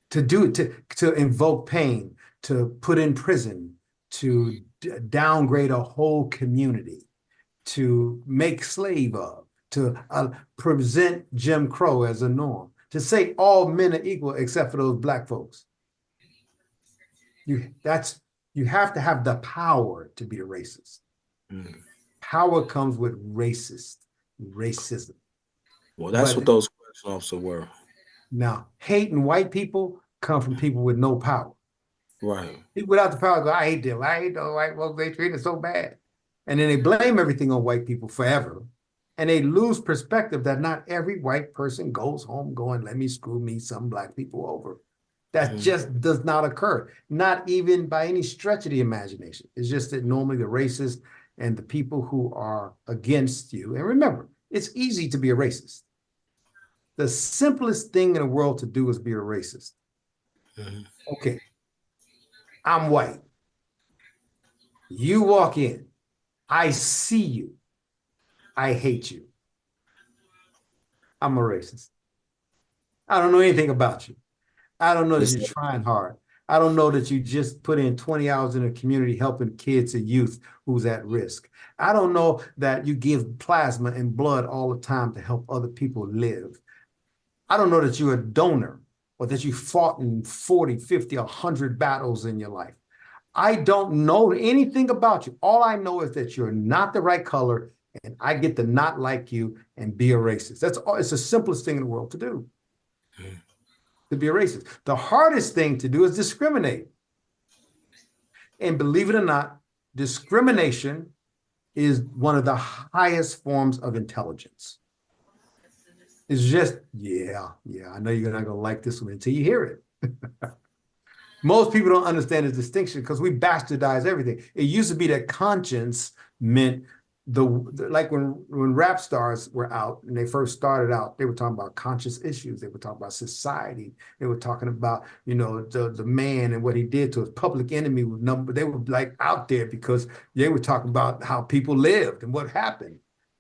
A: to do it, to invoke pain, to put in prison, to downgrade a whole community, to make slave of, to present Jim Crow as a norm, to say all men are equal except for those black folks. You have to have the power to be a racist.
B: Mm.
A: Power comes with racism.
B: Well, that's
A: But
B: what those correction officers were.
A: now, hating white people come from people with no power.
B: Right.
A: People without the power go, I hate them. I hate those white folks. They treat us so bad. And then they blame everything on white people forever. And they lose perspective that not every white person goes home going, let me screw me some black people over. That
B: Mhm.
A: just does not occur, not even by any stretch of the imagination. It's just that normally the racists and the people who are against you, and remember, it's easy to be a racist. The simplest thing in the world to do is be a racist. Okay, I'm white. You walk in. I see you. I hate you. I'm a racist. I don't know anything about you. I don't know that
B: It's
A: you're trying hard. I don't know that you just put in 20 hours in the community helping kids and youth who's at risk. I don't know that you give plasma and blood all the time to help other people live. I don't know that you're a donor or that you fought in 40, 50, 100 battles in your life. I don't know anything about you. All I know is that you're not the right color and I get to not like you and be a racist. That's all. It's the simplest thing in the world to do, to be a racist. The hardest thing to do is discriminate. And believe it or not, discrimination is one of the highest forms of intelligence. It's just, yeah, I know you're not going to like this one until you hear it. Most people don't understand the distinction because we bastardize everything. It used to be that conscience meant like when rap stars were out and they first started out, they were talking about conscious issues. They were talking about society. They were talking about, the man and what he did to his public enemy with number. They were like out there because they were talking about how people lived and what happened,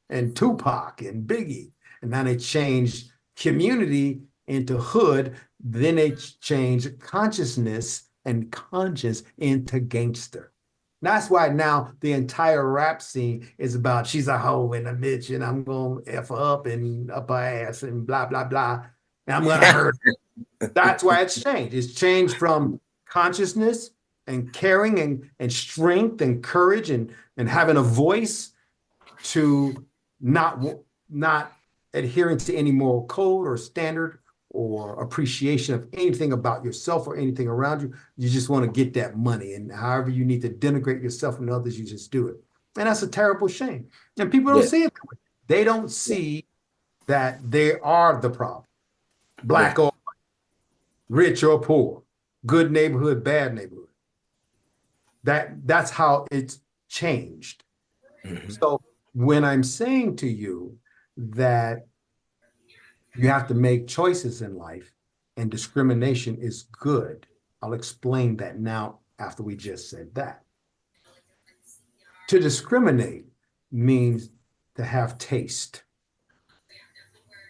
A: and Tupac and Biggie. And now they changed community into hood. Then they changed consciousness and conscience into gangster. That's why now the entire rap scene is about she's a hoe and a bitch and I'm going to F her up and up her ass and blah, blah, blah. And I'm going to hurt her. That's why it's changed. It's changed from consciousness and caring and strength and courage and having a voice to not adhering to any moral code or standard or appreciation of anything about yourself or anything around you. You just want to get that money. And however you need to denigrate yourself and others, you just do it. And that's a terrible shame. And people don't see it that way. They don't see that they are the problem. Black or white, rich or poor, good neighborhood, bad neighborhood. That's how it's changed. So when I'm saying to you that you have to make choices in life and discrimination is good, I'll explain that now after we just said that. To discriminate means to have taste.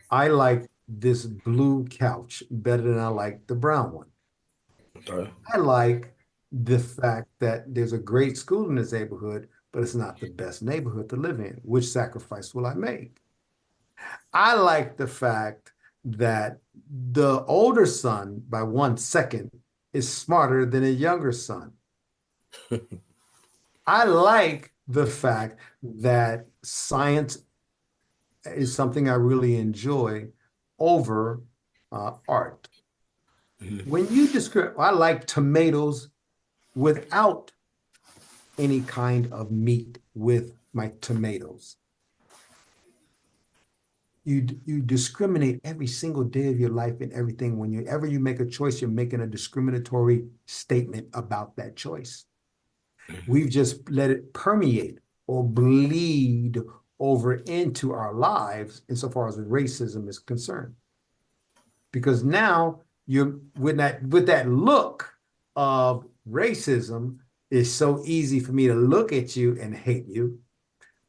A: I like this blue couch better than I like the brown one.
B: Okay.
A: I like the fact that there's a great school in this neighborhood, but it's not the best neighborhood to live in. Which sacrifice will I make? I like the fact that the older son, by 1 second, is smarter than a younger son. I like the fact that science is something I really enjoy over art. When you describe, I like tomatoes without any kind of meat with my tomatoes. You discriminate every single day of your life and everything. Whenever you make a choice, you're making a discriminatory statement about that choice. We've just let it permeate or bleed over into our lives insofar as racism is concerned. Because now you're with that look of racism, it's so easy for me to look at you and hate you.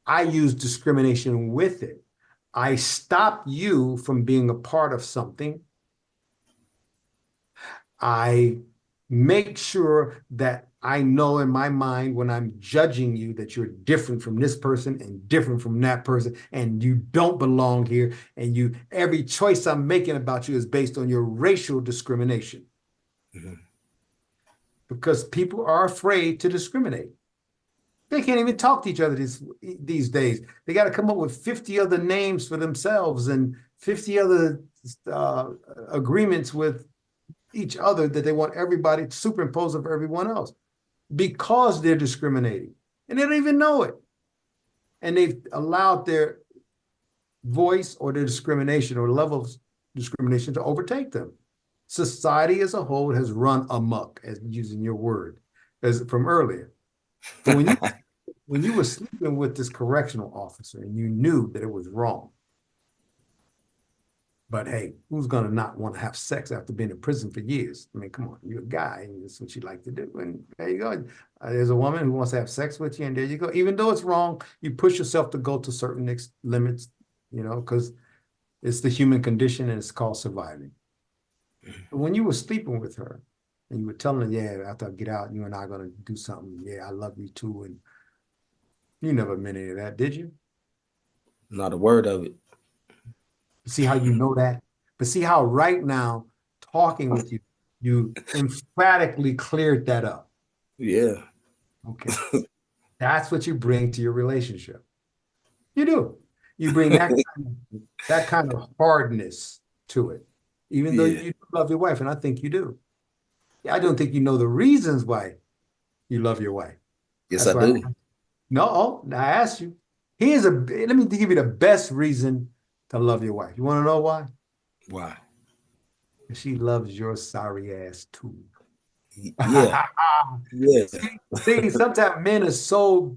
A: I use discrimination with it. I stop you from being a part of something. I make sure that I know in my mind when I'm judging you that you're different from this person and different from that person, and you don't belong here. And every choice I'm making about you is based on your racial discrimination. Because people are afraid to discriminate. They can't even talk to each other these days. They got to come up with 50 other names for themselves and 50 other agreements with each other that they want everybody to superimpose over everyone else because they're discriminating. And they don't even know it. And they've allowed their voice or their discrimination or level of discrimination to overtake them. Society as a whole has run amok, as using your word, as from earlier. So when you were sleeping with this correctional officer and you knew that it was wrong, But hey, who's gonna not want to have sex after being in prison for years? I mean, come on, you're a guy, and that's what you like to do. And there you go. There's a woman who wants to have sex with you, and there you go. Even though it's wrong, you push yourself to go to certain limits, because it's the human condition and it's called surviving. But when you were sleeping with her and you were telling her, yeah, after I get out, you and I are gonna do something. Yeah, I love you too. And you never meant any of that, did you?
B: Not a word of it.
A: See how you know that? But see how right now, talking with you, you emphatically cleared that up.
B: Yeah.
A: Okay. That's what you bring to your relationship. You do. You bring that kind of hardness to it, even though
B: Yeah.
A: you love your wife, and I think you do. I don't think you know the reasons why you love your wife.
B: Yes,
A: That's
B: I
A: why
B: do.
A: I asked you. Let me give you the best reason to love your wife. You want to know why?
B: Why?
A: She loves your sorry ass too.
B: Yeah. Yeah.
A: See, sometimes men are so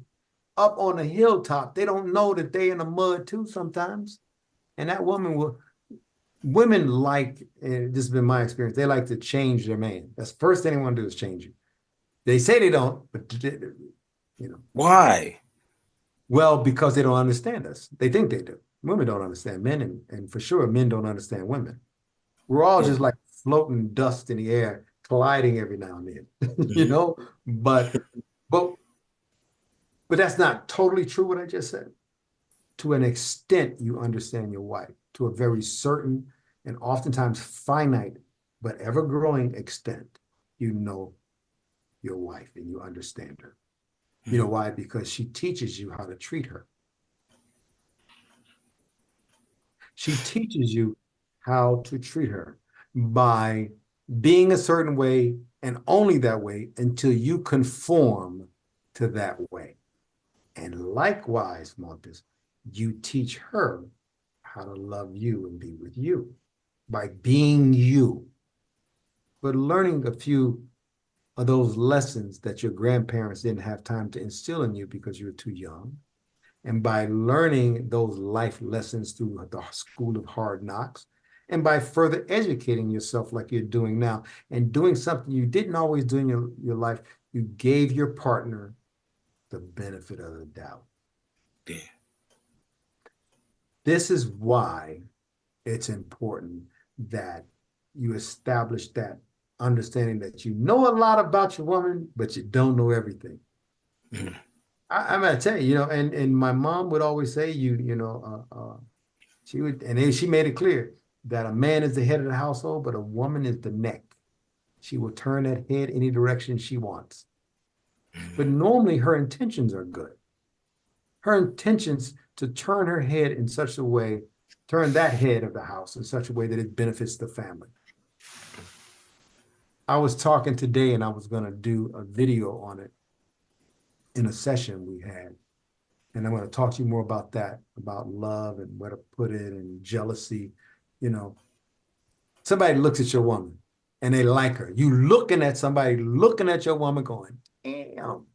A: up on the hilltop, they don't know that they in the mud too sometimes. And that women like, and this has been my experience, they like to change their man. That's the first thing they want to do is change you. They say they don't, but
B: Why?
A: well, because they don't understand us. They think they do. Women don't understand men, and for sure, men don't understand women. We're all
B: Yeah.
A: just like floating dust in the air, colliding every now and then,
B: Mhm.
A: But but but that's not totally true what I just said. To an extent, you understand your wife. To a very certain and oftentimes finite, but ever-growing extent, you know your wife and you understand her. You know why? Because she teaches you how to treat her. She teaches you how to treat her by being a certain way and only that way until you conform to that way. And likewise, Montez, you teach her how to love you and be with you by being you, but learning a few of those lessons that your grandparents didn't have time to instill in you because you were too young. And by learning those life lessons through the school of hard knocks, and by further educating yourself like you're doing now, and doing something you didn't always do in your life, you gave your partner the benefit of the doubt.
B: Yeah.
A: This is why it's important that you establish that understanding that you know a lot about your woman, but you don't know everything.
B: Mhm.
A: I'm gonna tell you, and my mom would always say, she would, and then she made it clear that a man is the head of the household, but a woman is the neck. She will turn that head any direction she wants. But normally her intentions are good. Her intentions to turn her head in such a way, turn that head of the house in such a way that it benefits the family. I was talking today and I was going to do a video on it in a session we had. And I'm going to talk to you more about that, about love and where to put it and jealousy. You know, somebody looks at your woman and they like her. You looking at somebody looking at your woman going, damn,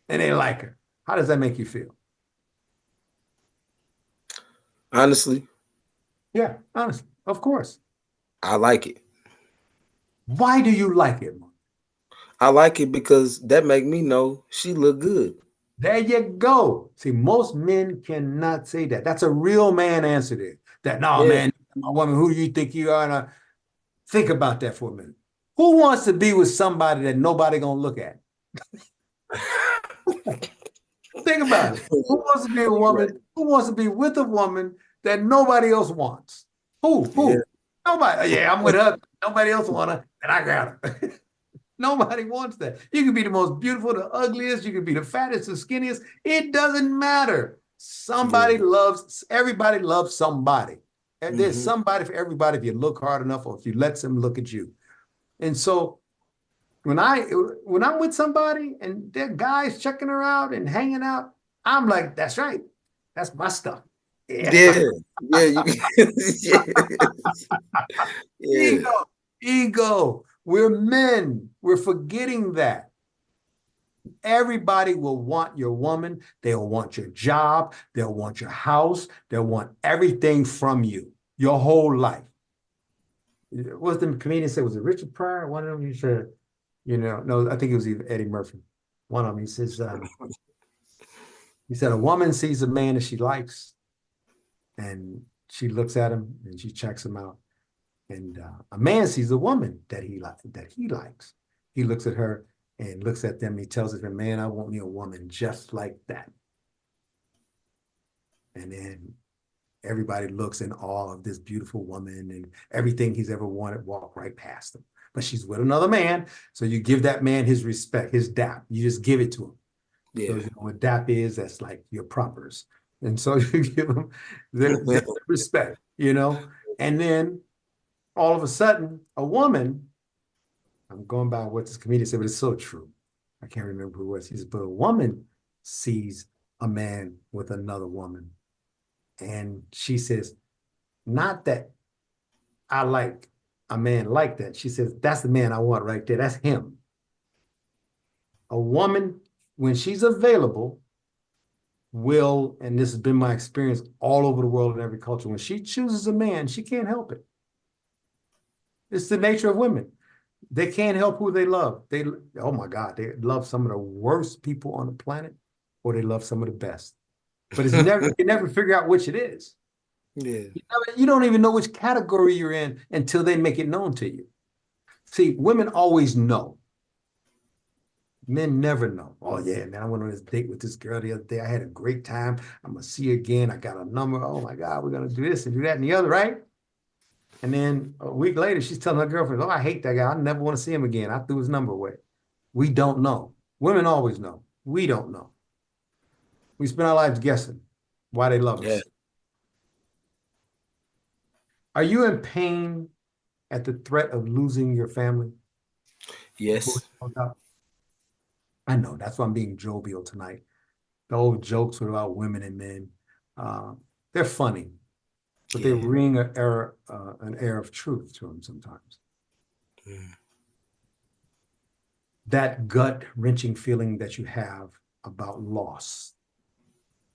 A: and they like her. How does that make you feel?
B: Honestly,
A: Yeah, honestly, of course.
B: I like it.
A: Why do you like it, Mark?
B: I like it because that make me know she look good.
A: There you go. See, most men cannot say that. That's a real man answer there. That, no,
B: Yeah.
A: man, a woman, who do you think you are? And think about that for a minute. Who wants to be with somebody that nobody gonna look at? Think about it. Who wants to be a
B: Right.
A: woman? Who wants to be with a woman that nobody else wants? Who?
B: Yeah.
A: Who? Nobody. Yeah, I'm with her. Nobody else want her, and I got her. Nobody wants that. You can be the most beautiful, the ugliest. You can be the fattest, the skinniest. It doesn't matter.
B: Yeah.
A: Everybody loves somebody. There's
B: Hmm.
A: somebody for everybody if you look hard enough or if you let them look at you. And so when I'm with somebody and their guys checking her out and hanging out, I'm like, that's right. That's my stuff. Yeah.
B: Yeah. Yeah. You, yeah. Yeah.
A: Ego. Ego. We're men. We're forgetting that. Everybody will want your woman. They'll want your job. They'll want your house. They'll want everything from you. your whole life. What the comedian said? Was it Richard Pryor? One of them, he said, no, I think it was either Eddie Murphy. One of them, he said, a woman sees a man that she likes, and she looks at him and she checks him out. And a man sees a woman that he likes. He looks at her and looks at them. And he tells her, "Man, I want me a woman just like that." And then everybody looks in awe of this beautiful woman, and everything he's ever wanted walk right past him. But she's with another man, so you give that man his respect, his dap. You just give it to him.
B: Yeah.
A: So what dap is, that's like your propers. And so you give them their respect, And then all of a sudden, a woman, I'm going by what this comedian said, but it's so true. I can't remember who it was. He said, but a woman sees a man with another woman. And she says, not that I like a man like that. She says, that's the man I want right there. That's him. A woman, when she's available, will, and this has been my experience all over the world in every culture, when she chooses a man, she can't help it. It's the nature of women. They can't help who they love. Oh my God, they love some of the worst people on the planet, or they love some of the best. But you can never figure out which it is.
B: Yeah.
A: You don't even know which category you're in until they make it known to you. See, women always know. Men never know. Oh yeah, man, I went on this date with this girl the other day. I had a great time. I'm gonna see her again. I got a number. Oh my God, we're gonna do this and do that and the other, right? And then a week later, she's telling her girlfriend, "Oh, I hate that guy. I never want to see him again. I threw his number away." We don't know. Women always know. We don't know. We spend our lives guessing why they love
B: Yeah.
A: us. Are you in pain at the threat of losing your family?
B: Yes.
A: I know, that's why I'm being jovial tonight. The old jokes about women and men, they're funny, but they
B: Yeah.
A: ring an air of truth to them sometimes.
B: Mm.
A: That gut-wrenching feeling that you have about loss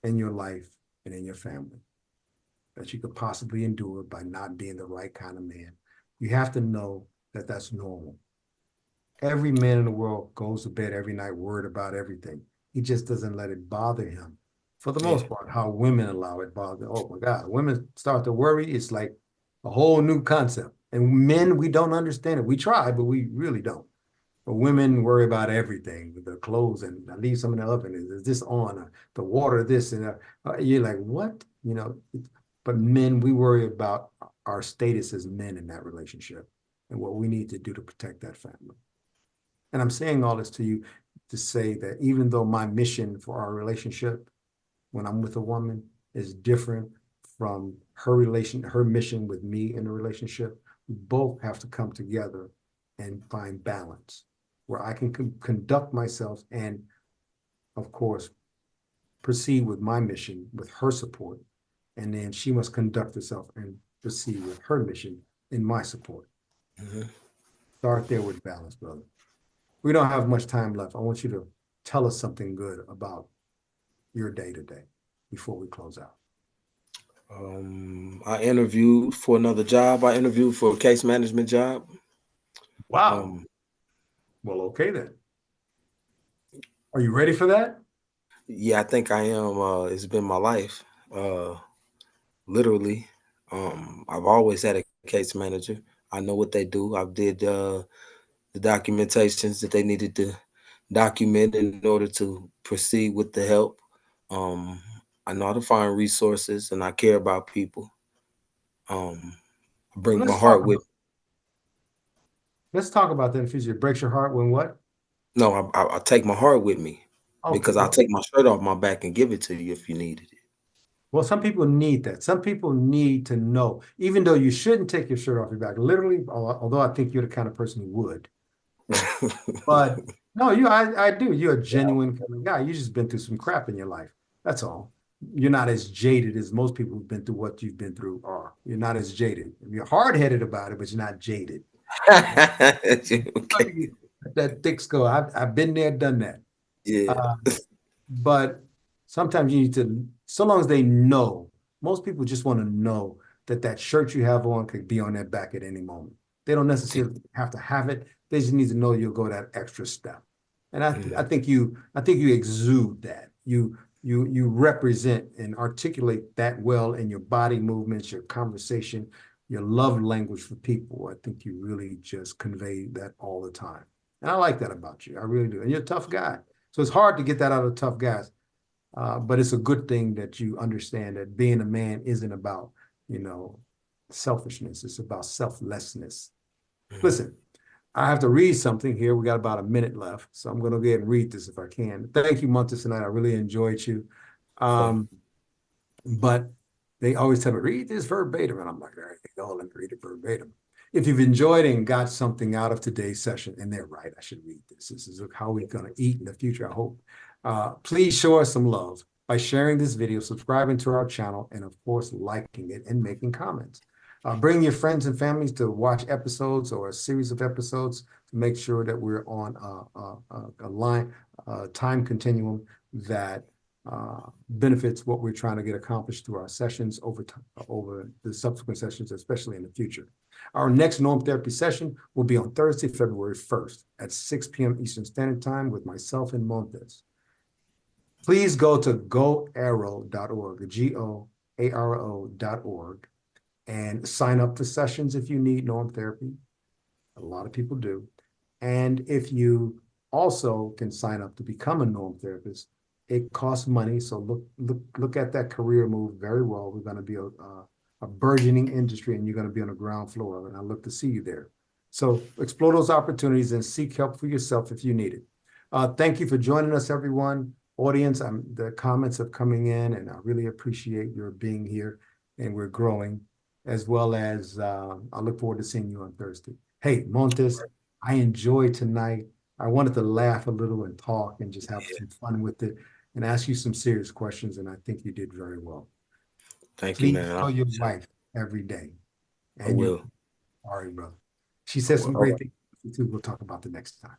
A: in your life and in your family that you could possibly endure by not being the right kind of man. You have to know that that's normal. Every man in the world goes to bed every night worried about everything. He just doesn't let it bother him. For the
B: Yeah.
A: most part, how women allow it bother. Oh my God, women start to worry. It's like a whole new concept. And men, we don't understand it. We try, but we really don't. But women worry about everything, with their clothes, and I leave some in the oven. Is this on? The water, this, and you're like, what? But men, we worry about our status as men in that relationship and what we need to do to protect that family. And I'm saying all this to you to say that even though my mission for our relationship when I'm with a woman is different from her mission with me in a relationship, we both have to come together and find balance where I can conduct myself and, of course, proceed with my mission with her support. And then she must conduct herself and proceed with her mission in my support.
B: Mm-hmm.
A: Start there with balance, brother. We don't have much time left. I want you to tell us something good about your day today before we close out.
B: I interviewed for another job. I interviewed for a case management job.
A: Wow. Well, okay then. Are you ready for that?
B: Yeah, I think I am. It's been my life. Literally. I've always had a case manager. I know what they do. I did the documentations that they needed to document in order to proceed with the help. I know how to find resources, and I care about people. I
A: Well,
B: bring my heart with.
A: let's talk about that in future. It breaks your heart when what?
B: No, I take my heart with me
A: Okay.
B: because I'll take my shirt off my back and give it to you if you needed it.
A: Well, some people need that. Some people need to know, even though you shouldn't take your shirt off your back, literally, although I think you're the kind of person who would. But no, I do. You're a genuine kind of guy. You just been through some crap in your life. That's all. You're not as jaded as most people who've been through what you've been through are. You're not as jaded. You're hard-headed about it, but you're not jaded.
B: Okay.
A: That thick skull. I've been there, done that.
B: Yeah.
A: But sometimes you need to, so long as they know, most people just want to know that shirt you have on could be on their back at any moment. They don't necessarily have to have it. They just need to know you'll go that extra step. And I think you exude that. You represent and articulate that well in your body movements, your conversation, your love language for people. I think you really just convey that all the time. And I like that about you. I really do. And you're a tough guy. So it's hard to get that out of tough guys. But it's a good thing that you understand that being a man isn't about, selfishness. It's about selflessness. Listen, I have to read something here. We got about a minute left, so I'm going to go ahead and read this if I can. Thank you, Montez, tonight. I really enjoyed you. But they always tell me, read this verbatim. And I'm like, all right, let me read it verbatim. If you've enjoyed and got something out of today's session, and they're right, I should read this. This is how we're going to eat in the future, I hope. Please show us some love by sharing this video, subscribing to our channel, and of course, liking it and making comments. Bring your friends and families to watch episodes or a series of episodes to make sure that we're on a time continuum that benefits what we're trying to get accomplished through our sessions over the subsequent sessions, especially in the future. Our next norm therapy session will be on Thursday, February 1st at 6 p.m. Eastern Standard Time with myself and Montez. Please go to goarrow.org, GOARO.org, and sign up for sessions if you need norm therapy. A lot of people do. And if you also can sign up to become a norm therapist, it costs money. So look at that career move very well. We're going to be a burgeoning industry, and you're going to be on the ground floor. And I look to see you there. So explore those opportunities and seek help for yourself if you need it. Thank you for joining us, everyone. Audience, the comments are coming in, and I really appreciate your being here, and we're growing, as well as I look forward to seeing you on Thursday. Hey, Montez, I enjoyed tonight. I wanted to laugh a little and talk and just have some fun with it and ask you some serious questions, and I think you did very well.
B: Thank you,
A: Please
B: man.
A: tell your wife every day.
B: I will.
A: All right, brother. She said some great things. We'll talk about the next time.